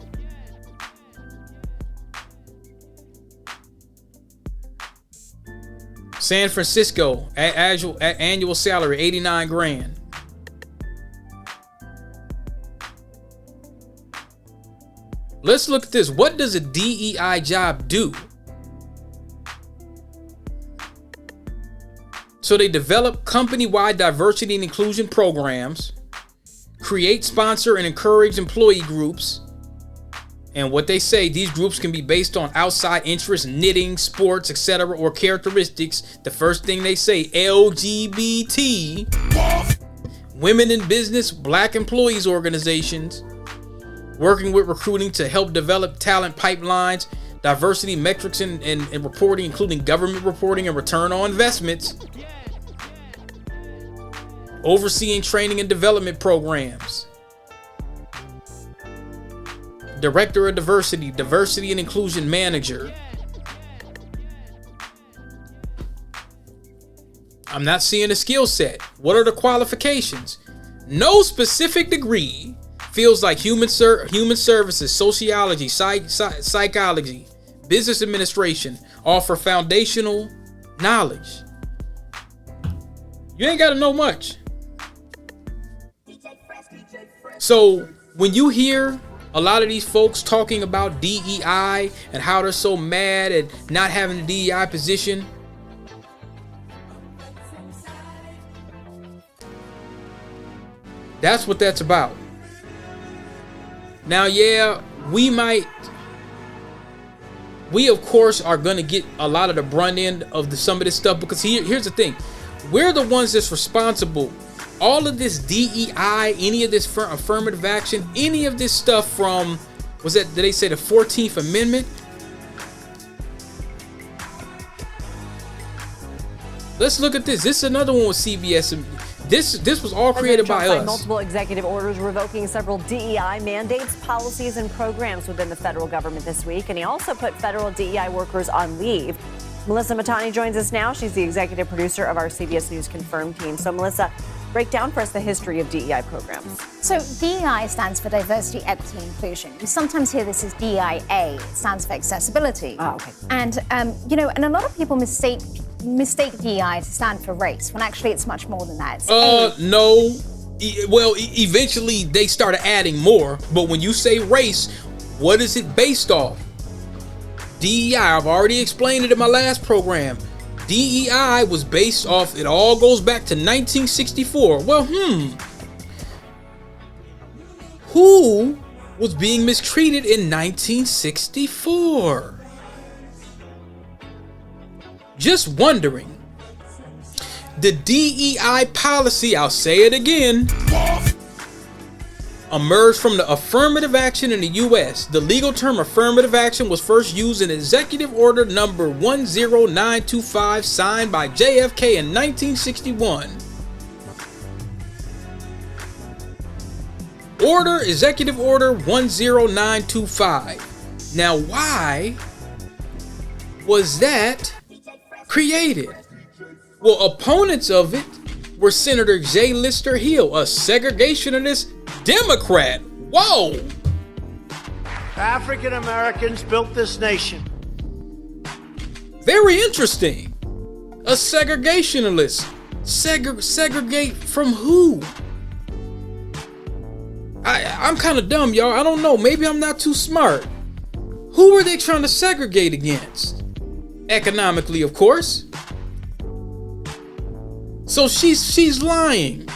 San Francisco, annual salary, 89 grand. Let's look at this. What does a DEI job do? So they develop company-wide diversity and inclusion programs, create, sponsor, and encourage employee groups. And what they say, these groups can be based on outside interests, knitting, sports, etc., or characteristics. The first thing they say, LGBT, women in business, black employees organizations, working with recruiting to help develop talent pipelines, diversity metrics and reporting, including government reporting and return on investments, overseeing training and development programs, director of diversity and inclusion manager. I'm not seeing a skill set. What are the qualifications? No specific degree. Fields like human services, sociology, psychology, business administration offer foundational knowledge. You ain't got to know much. So when you hear a lot of these folks talking about DEI and how they're so mad at not having a DEI position, that's what that's about. Now, yeah, we of course are going to get a lot of the brunt end of some of this stuff, because here's the thing. We're the ones that's responsible. All of this DEI, any of this affirmative action, any of this stuff from, did they say the 14th Amendment? Let's look at this. This is another one with CBS. This was all created by us. Multiple executive orders revoking several DEI mandates, policies, and programs within the federal government this week. And he also put federal DEI workers on leave. Melissa Matani joins us now. She's the executive producer of our CBS News Confirmed team. So, Melissa, break down for us the history of DEI programs. So DEI stands for diversity, equity, and inclusion. You sometimes hear this as DEIA. It stands for accessibility. Oh, okay. And, and a lot of people mistake DEI to stand for race, when actually it's much more than that. No. Well, eventually they started adding more. But when you say race, what is it based off? DEI, I've already explained it in my last program. DEI was based off, it all goes back to 1964. Well, who was being mistreated in 1964? Just wondering. The DEI policy, I'll say it again, emerged from the affirmative action in the U.S. The legal term affirmative action was first used in Executive Order number 10925, signed by JFK in 1961. Executive Order 10925. Now, why was that created? Well, opponents of it were Senator J. Lister Hill, a segregationist Democrat. Whoa! African Americans built this nation. Very interesting. A segregationalist. Segregate from who? I'm kind of dumb, y'all. I don't know. Maybe I'm not too smart. Who are they trying to segregate against? Economically, of course. So she's lying.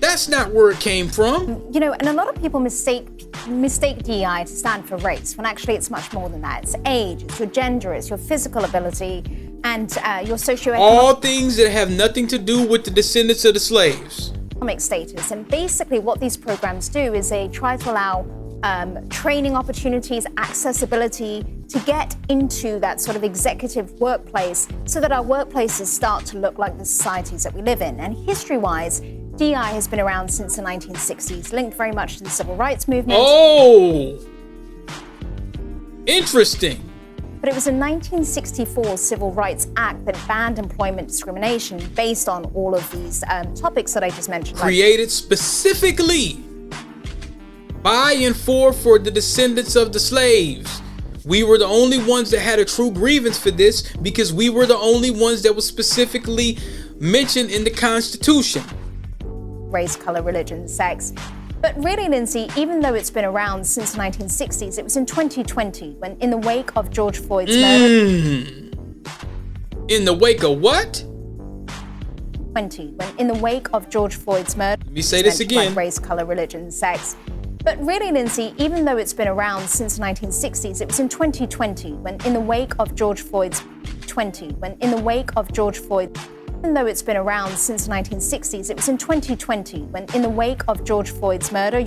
That's not where it came from. You know, and a lot of people mistake DEI to stand for race, when actually it's much more than that. It's age, it's your gender, it's your physical ability, and your socioeconomic... All things that have nothing to do with the descendants of the slaves. Status. And basically what these programs do is they try to allow training opportunities, accessibility to get into that sort of executive workplace so that our workplaces start to look like the societies that we live in. And history-wise, DEI has been around since the 1960s, linked very much to the civil rights movement. Oh, interesting. But it was a 1964 Civil Rights Act that banned employment discrimination based on all of these topics that I just mentioned. Created specifically by and for the descendants of the slaves. We were the only ones that had a true grievance for this because we were the only ones that was specifically mentioned in the Constitution. Race, color, religion, sex. But really, Lindsay, even though it's been around since the 1960s, it was in 2020 when, in the wake of George Floyd's murder... In the wake of what? When in the wake of George Floyd's murder... Let me say this again. Like race, color, religion, sex. But really, Lindsay, even though it's been around since the 1960s, it was in 2020 when, in the wake of George Floyd's... Even though it's been around since the 1960s, it was in 2020 when, in the wake of George Floyd's murder,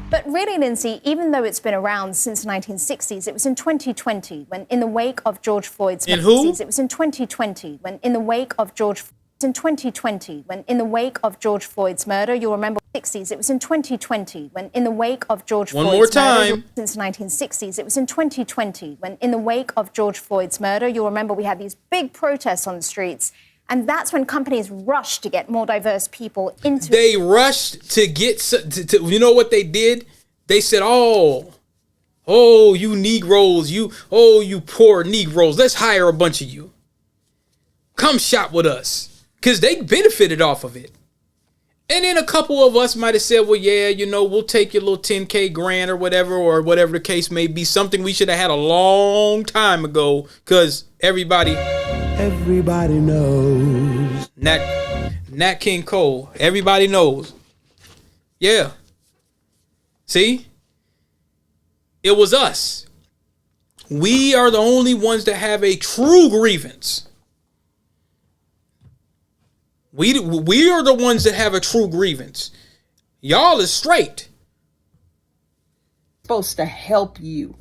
But really, Lindsay, even though it's been around since the 1960s, it was in 2020 when, in the wake of George Floyd's murder. It was in 2020 when, in the wake of George... In 2020 when, in the wake of George Floyd's murder, you'll remember 60s. It was in 2020 when, in the wake of George Floyd's murder, since the 1960s. It was in 2020 when, in the wake of George Floyd's murder, you'll remember we had these big protests on the streets. And that's when companies rushed to get more diverse people into... They rushed to get... you know what they did? They said, oh, you Negroes, you poor Negroes, let's hire a bunch of you. Come shop with us. Because they benefited off of it. And then a couple of us might have said, well, yeah, you know, we'll take your little 10K grant or whatever the case may be. Something we should have had a long time ago. Because everybody knows. Nat King Cole. Everybody knows. Yeah. See? It was us. We are the only ones that have a true grievance. We are the ones that have a true grievance. Y'all is straight. Supposed to help you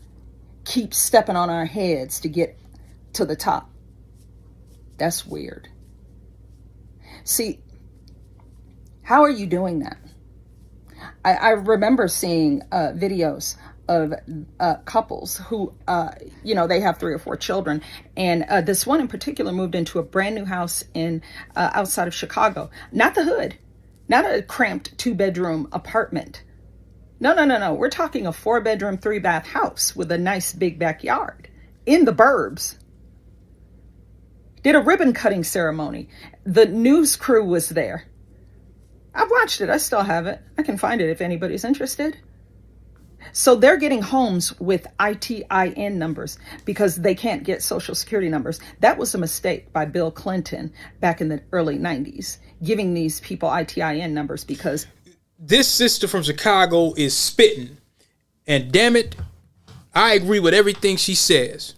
keep stepping on our heads to get to the top. That's weird. See, how are you doing that? I remember seeing videos of couples who, they have 3 or 4 children. And this one in particular moved into a brand new house in outside of Chicago. Not the hood, not a cramped 2-bedroom apartment. No. We're talking a 4-bedroom, 3-bath house with a nice big backyard in the burbs. Did a ribbon cutting ceremony. The news crew was there. I've watched it. I still have it. I can find it if anybody's interested. So they're getting homes with ITIN numbers because they can't get Social Security numbers. That was a mistake by Bill Clinton back in the early 90s, giving these people ITIN numbers because... This sister from Chicago is spitting. And damn it, I agree with everything she says.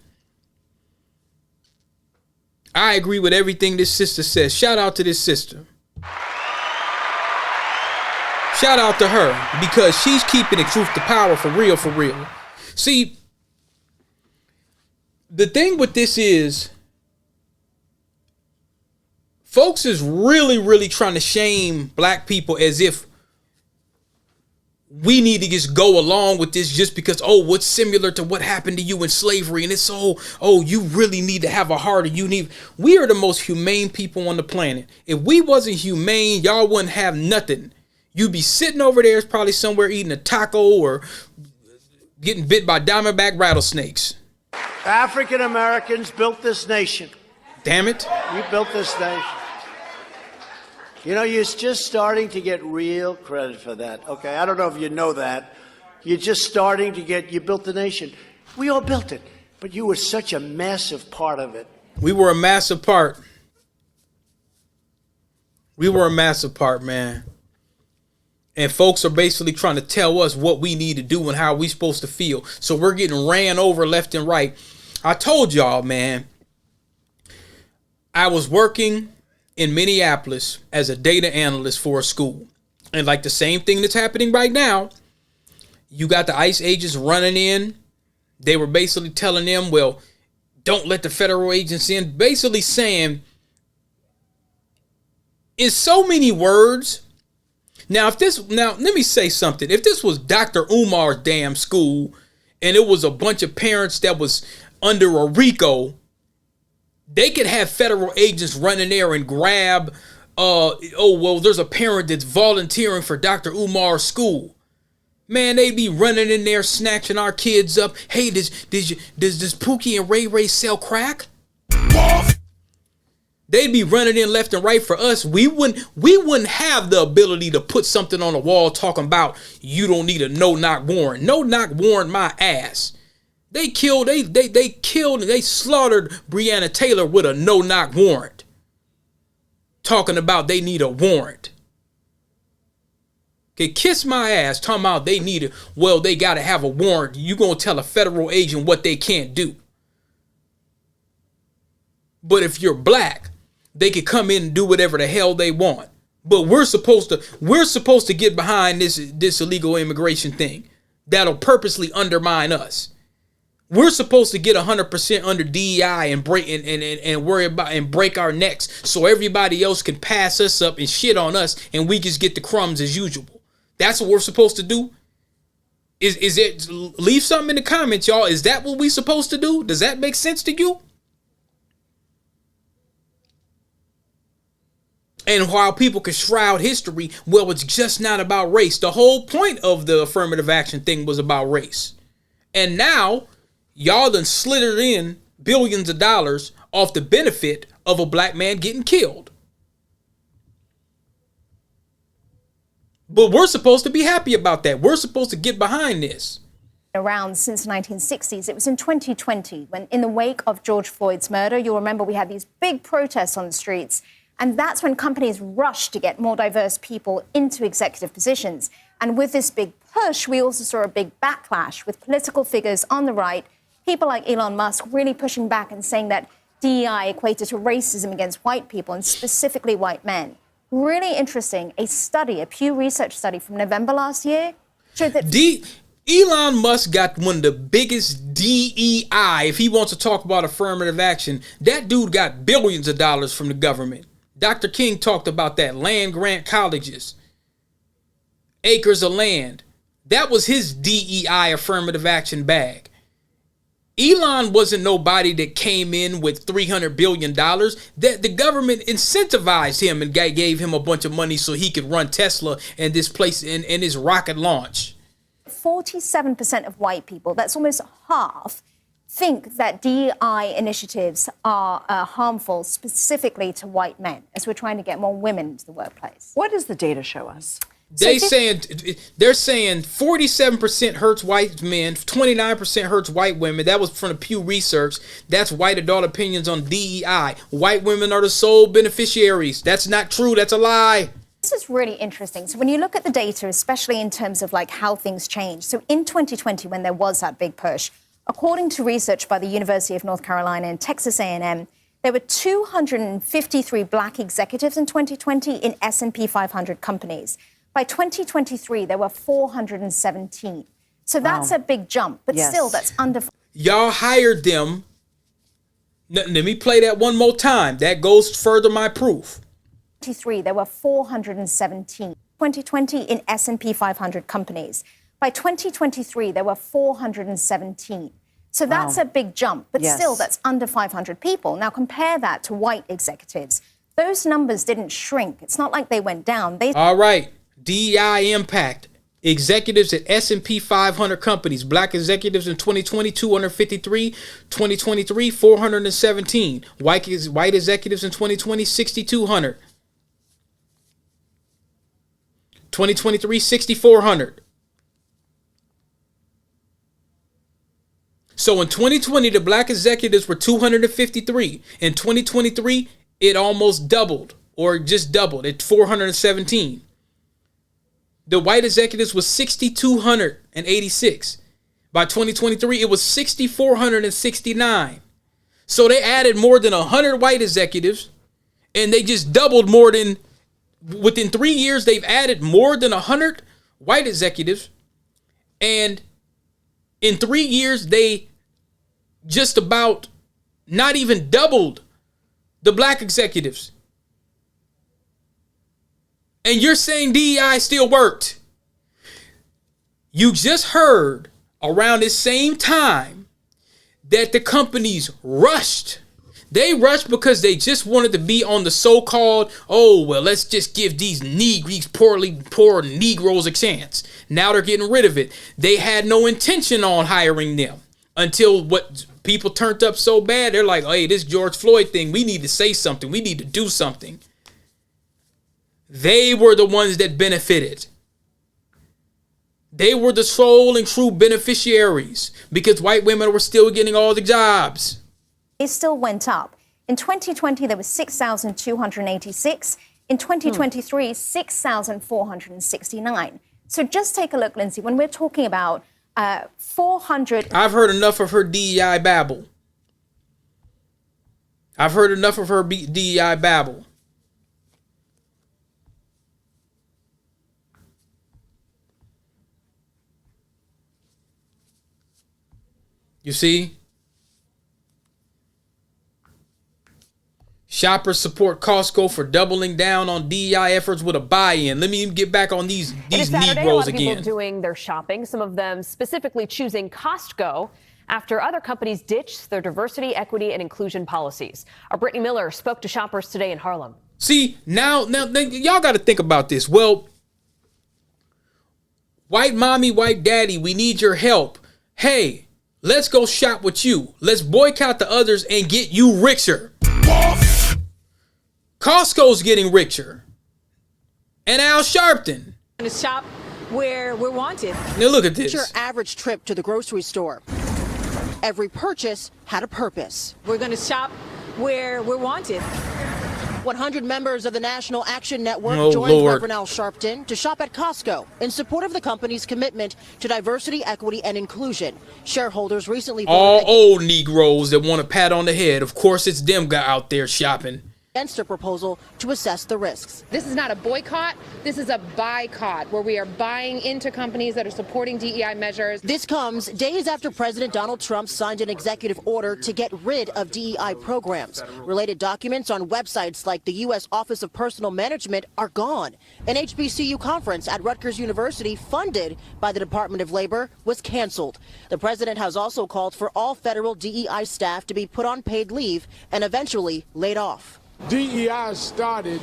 I agree with everything this sister says. Shout out to this sister. Shout out to her because she's keeping the truth to power for real, for real. See, the thing with this is folks is really, really trying to shame black people as if we need to just go along with this just because, what's similar to what happened to you in slavery. And it's you really need to have a heart. We are the most humane people on the planet. If we wasn't humane, y'all wouldn't have nothing. You'd be sitting over there probably somewhere eating a taco or getting bit by diamondback rattlesnakes. African Americans built this nation. Damn it. You built this nation. You know, you're just starting to get real credit for that. Okay, I don't know if you know that. You're just starting to you built the nation. We all built it, but you were such a massive part of it. We were a massive part. We were a massive part, man. And folks are basically trying to tell us what we need to do and how we supposed to feel. So we're getting ran over left and right. I told y'all, man, I was working in Minneapolis as a data analyst for a school. And like the same thing that's happening right now, you got the ICE agents running in. They were basically telling them, well, don't let the federal agents in. Basically saying, in so many words. Now, let me say something. If this was Dr. Umar's damn school and it was a bunch of parents that was under a RICO, they could have federal agents running there and grab, there's a parent that's volunteering for Dr. Umar's school. Man, they'd be running in there, snatching our kids up. Hey, does Pookie and Ray Ray sell crack? They'd be running in left and right for us. We wouldn't have the ability to put something on the wall talking about you don't need a no-knock warrant. No-knock warrant my ass. They killed and they slaughtered Breonna Taylor with a no-knock warrant. Talking about they need a warrant. Okay, kiss my ass talking about they need it. Well, they got to have a warrant. You gonna tell a federal agent what they can't do. But if you're black, they could come in and do whatever the hell they want. But we're supposed to get behind this illegal immigration thing that'll purposely undermine us. We're supposed to get 100% under DEI and break and worry about and break our necks so everybody else can pass us up and shit on us and we just get the crumbs as usual. That's what we're supposed to do. Is it? Leave something in the comments, y'all. Is that what we're supposed to do? Does that make sense to you? And while people can shroud history, well, it's just not about race. The whole point of the affirmative action thing was about race. And now, y'all done slithered in billions of dollars off the benefit of a black man getting killed. But we're supposed to be happy about that. We're supposed to get behind this. Around since the 1960s. It was in 2020 when, in the wake of George Floyd's murder, you'll remember we had these big protests on the streets. And that's when companies rushed to get more diverse people into executive positions. And with this big push, we also saw a big backlash with political figures on the right, people like Elon Musk really pushing back and saying that DEI equated to racism against white people and specifically white men. Really interesting. A Pew Research study from November last year showed that Elon Musk got one of the biggest DEI, if he wants to talk about affirmative action. That dude got billions of dollars from the government. Dr. King talked about that. Land grant colleges. Acres of land. That was his DEI affirmative action bag. Elon wasn't nobody that came in with $300 billion. That the government incentivized him and gave him a bunch of money so he could run Tesla and this place and his rocket launch. 47% of white people, that's almost half, think that DEI initiatives are harmful specifically to white men as we're trying to get more women into the workplace. What does the data show us? They're saying 47% hurts white men, 29% hurts white women. That was from the Pew Research. That's white adult opinions on DEI. White women are the sole beneficiaries. That's not true. That's a lie. This is really interesting. So when you look at the data, especially in terms of like how things change. So in 2020, when there was that big push, according to research by the University of North Carolina and Texas A&M, there were 253 black executives in 2020 in S&P 500 companies. By 2023, there were 417. So that's a big jump, but still that's under. Y'all hired them. Let me play that one more time. That goes further my proof. 2023, there were 417. 2020 in S&P 500 companies. By 2023, there were 417. So that's a big jump, but still that's under 500 people. Now compare that to white executives. Those numbers didn't shrink. It's not like they went down. All right. DEI impact. Executives at S&P 500 companies. Black executives in 2020, 253. 2023, 417. White executives in 2020, 6,200. 2023, 6,400. So in 2020, the black executives were 253. In 2023, it almost doubled. or just doubled at 417. The white executives was 6,286. By 2023, it was 6,469. So they added more than 100 white executives, and they just doubled more than, within 3 years, they've added more than 100 white executives. And in 3 years, they just about not even doubled the black executives. And you're saying DEI still worked. You just heard around this same time that the companies rushed. They rushed because they just wanted to be on the so-called, oh, well, let's just give these poor Negroes a chance. Now they're getting rid of it. They had no intention on hiring them until what people turned up so bad. They're like, hey, this George Floyd thing, we need to say something. We need to do something. They were the ones that benefited. They were the sole and true beneficiaries because white women were still getting all the jobs. It still went up. In 2020, there was 6,286. In 2023, 6,469. So just take a look, Lindsay, when we're talking about 400. I've heard enough of her DEI babble. I've heard enough of her DEI babble. You see? Shoppers support Costco for doubling down on DEI efforts with a buy-in. Let me get back on these Saturday, Negroes a lot of again. people doing their shopping, some of them specifically choosing Costco after other companies ditched their diversity, equity, and inclusion policies. Our Brittany Miller spoke to shoppers today in Harlem. See, now y'all got to think about this. Well, white mommy, white daddy, we need your help. Hey, let's go shop with you. Let's boycott the others and get you richer. Costco's getting richer. And Al Sharpton. To shop where we're wanted. Now look at this. Your average trip to the grocery store. Every purchase had a purpose. We're going to shop where we're wanted. 100 members of the National Action Network joined Reverend Al Sharpton to shop at Costco in support of the company's commitment to diversity, equity, and inclusion. Shareholders recently voted all old Negroes that want a pat on the head. Of course, it's them guy out there shopping. Against a proposal to assess the risks. This is not a boycott. This is a boycott where we are buying into companies that are supporting DEI measures. This comes days after President Donald Trump signed an executive order to get rid of DEI programs. Related documents on websites like the U.S. Office of Personnel Management are gone. An HBCU conference at Rutgers University funded by the Department of Labor was canceled. The president has also called for all federal DEI staff to be put on paid leave and eventually laid off. DEI started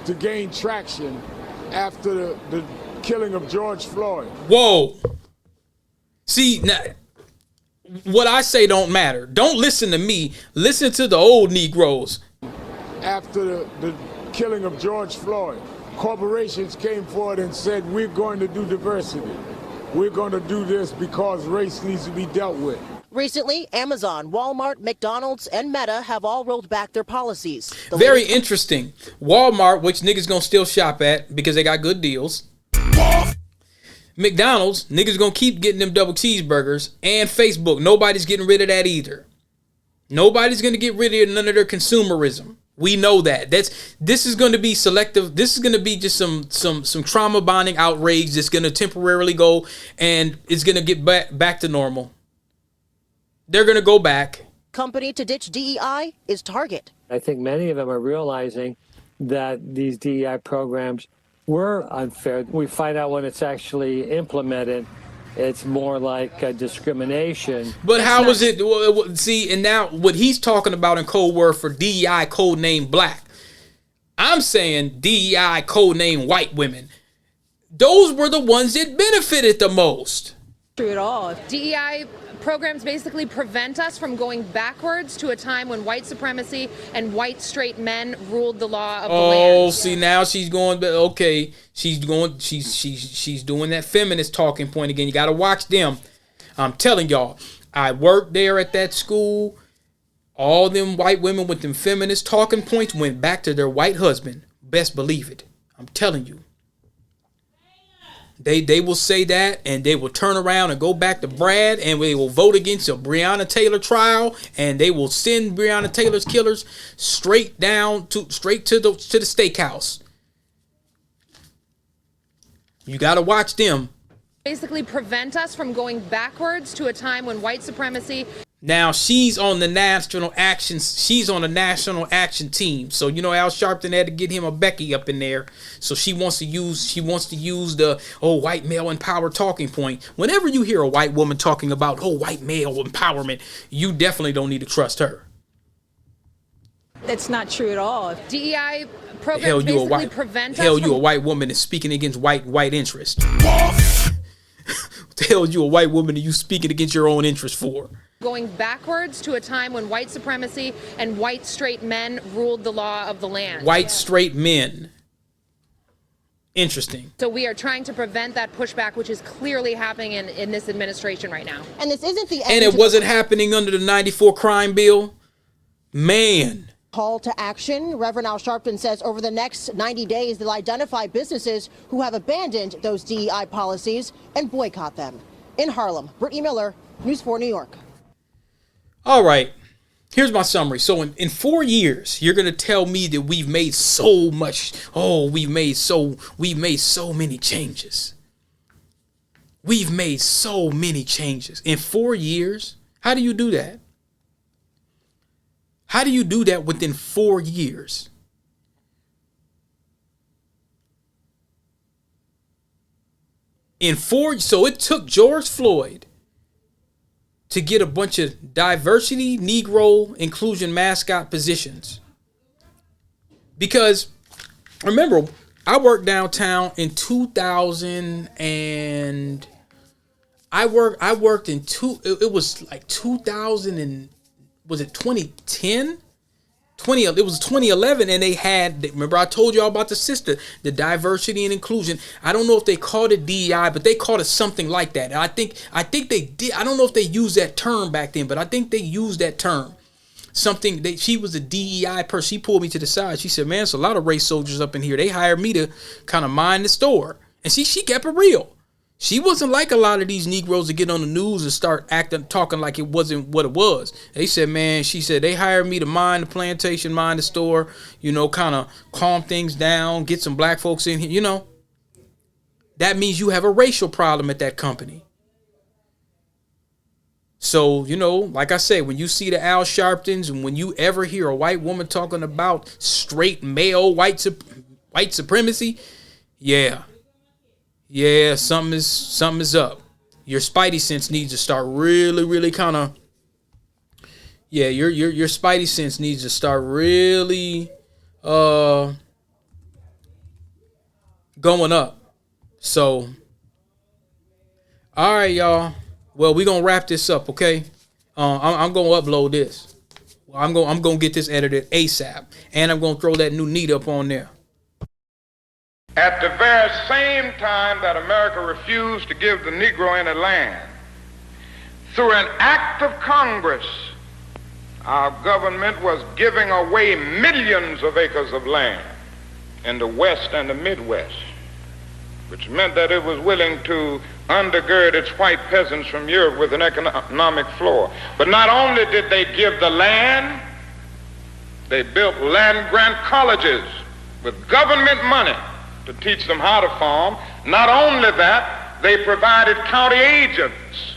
to gain traction after the killing of George Floyd. Whoa. See, now, what I say don't matter. Don't listen to me. Listen to the old Negroes. After the killing of George Floyd, corporations came forward and said, we're going to do diversity. We're going to do this because race needs to be dealt with. Recently, Amazon, Walmart, McDonald's, and Meta have all rolled back their policies. Very interesting. Walmart, which niggas gonna still shop at because they got good deals. McDonald's, niggas gonna keep getting them double cheeseburgers. And Facebook, nobody's getting rid of that either. Nobody's gonna get rid of none of their consumerism. We know that. This is gonna be selective. This is gonna be just some trauma bonding outrage that's gonna temporarily go, and it's gonna get back to normal. They're going to go back. Company to ditch DEI is Target. I think many of them are realizing that these DEI programs were unfair. We find out when it's actually implemented, it's more like a discrimination. But how was it? See, and now what he's talking about in code word for DEI, code name black. I'm saying DEI, code name white women. Those were the ones that benefited the most. True at all. DEI programs basically prevent us from going backwards to a time when white supremacy and white straight men ruled the law of the land. Oh, see, now she's going, okay, she's doing that feminist talking point again. You got to watch them. I'm telling y'all, I worked there at that school. All them white women with them feminist talking points went back to their white husband. Best believe it. I'm telling you. They will say that, and they will turn around and go back to Brad, and they will vote against a Breonna Taylor trial, and they will send Breonna Taylor's killers straight to the steakhouse. You got to watch them. Basically prevent us from going backwards to a time when white supremacy. Now she's on the national action. She's on the national action team. So you know Al Sharpton had to get him a Becky up in there. So she wants to use the white male empower talking point. Whenever you hear a white woman talking about white male empowerment, you definitely don't need to trust her. That's not true at all. DEI programs basically prevent us from... you a white woman is speaking against white interests. What the hell is you a white woman and you speaking against your own interests for? Going backwards to a time when white supremacy and white straight men ruled the law of the land. White straight men. Interesting. So we are trying to prevent that pushback, which is clearly happening in this administration right now. And this isn't the end. And it wasn't happening under the 94 crime bill. Man. Call to action. Reverend Al Sharpton says over the next 90 days, they'll identify businesses who have abandoned those DEI policies and boycott them. In Harlem, Brittany Miller, News 4 New York. All right, here's my summary. So in 4 years, you're gonna tell me that we've made so much. We've made so many changes. We've made so many changes in 4 years. How do you do that? How do you do that within 4 years? So it took George Floyd to get a bunch of diversity, Negro, inclusion mascot positions. Because, remember, I worked downtown in 2000 and it was like 2000 and, was it 2010? It was 2011, and they had, remember I told y'all about the diversity and inclusion. I don't know if they called it DEI, but they called it something like that. And I think they did. I don't know if they used that term back then, but I think they used that term. She was a DEI person. She pulled me to the side. She said, man, it's a lot of race soldiers up in here. They hired me to kind of mind the store. And she kept it real. She wasn't like a lot of these Negroes that get on the news and start talking like it wasn't what it was. They said, man, she said, they hired me to mind the plantation, mind the store, kind of calm things down, get some black folks in here, That means you have a racial problem at that company. So, like I say, when you see the Al Sharptons and when you ever hear a white woman talking about straight male white supremacy, yeah, something is up. Your spidey sense needs to start really, really kind of. Yeah, your spidey sense needs to start really going up. So, all right, y'all. Well, we're gonna wrap this up, okay? I'm gonna upload this. I'm gonna get this edited ASAP, and I'm gonna throw that new Neat up on there. At the very same time that America refused to give the Negro any land, through an act of Congress, our government was giving away millions of acres of land in the West and the Midwest, which meant that it was willing to undergird its white peasants from Europe with an economic floor. But not only did they give the land, they built land grant colleges with government money to teach them how to farm. Not only that, they provided county agents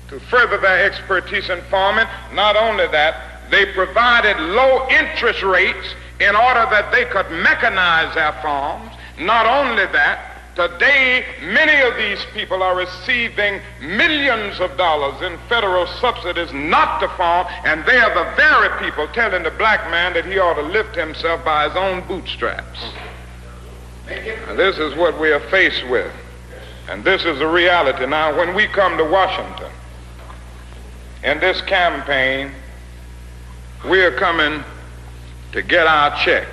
to further their expertise in farming. Not only that, they provided low interest rates in order that they could mechanize their farms. Not only that, today many of these people are receiving millions of dollars in federal subsidies not to farm, and they are the very people telling the black man that he ought to lift himself by his own bootstraps. And this is what we are faced with, and this is the reality. Now, when we come to Washington in this campaign, we are coming to get our check.